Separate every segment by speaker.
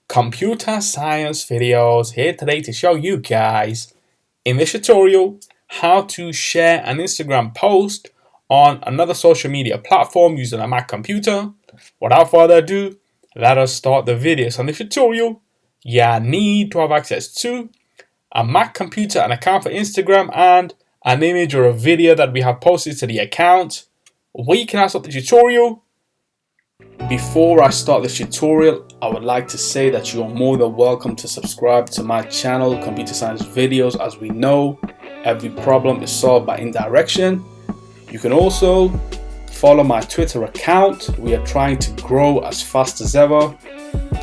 Speaker 1: Computer Science Videos here today to show you guys in this tutorial how to share an Instagram post on another social media platform using a Mac computer. Without further ado, let us start the video. So in this tutorial, you need to have access to a Mac computer, an account for Instagram, and an image or a video that we have posted to the account. We can now start the tutorial. Before I start this tutorial, I would like to say that you are more than welcome to subscribe to my channel, Computer Science Videos. As we know, every problem is solved by indirection. You can also follow my Twitter account. We are trying to grow as fast as ever.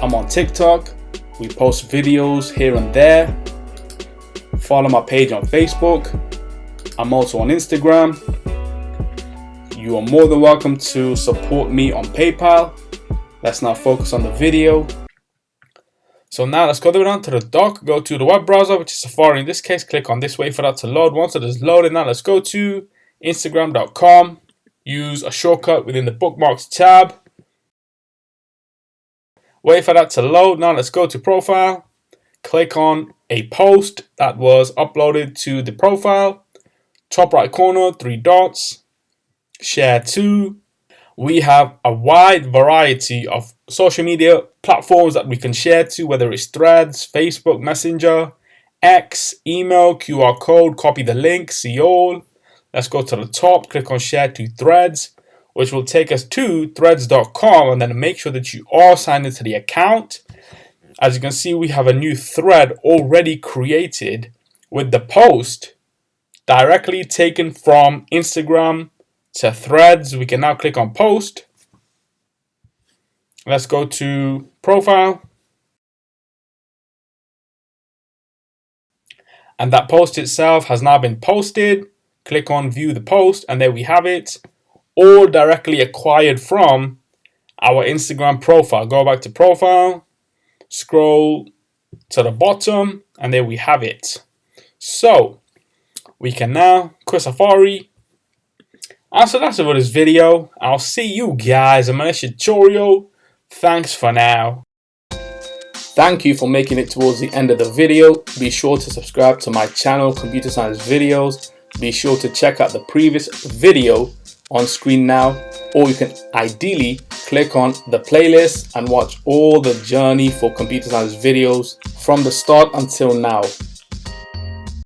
Speaker 1: I'm on TikTok. We post videos here and there. Follow my page on Facebook. I'm also on Instagram. You are more than welcome to support me on PayPal. Let's now focus on the video. So now let's go down to the dock, go to the web browser, which is Safari in this case. Click on this, wait for that to load. Once it is loaded, now let's go to Instagram.com. Use a shortcut within the bookmarks tab. Wait for that to load. Now let's go to profile. Click on a post that was uploaded to the profile. Top right corner, 3 dots. Share to. We have a wide variety of social media platforms that we can share to, whether it's Threads, Facebook Messenger, X, email, QR code, copy the link, see all. Let's go to the top, click on share to Threads, which will take us to threads.com, and then make sure that you are signed into the account. As you can see, we have a new thread already created with the post directly taken from Instagram to Threads. We can now click on post. Let's go to profile. And that post itself has now been posted. Click on view the post, and there we have it. All directly acquired from our Instagram profile. Go back to profile, scroll to the bottom, and there we have it. So we can now quit Safari. So that's it for this video. I'll see you guys in my next tutorial. Thanks for now. Thank you for making it towards the end of the video. Be sure to subscribe to my channel, Computer Science Videos. Be sure to check out the previous video on screen now, or you can ideally click on the playlist and watch all the journey for Computer Science Videos from the start until now.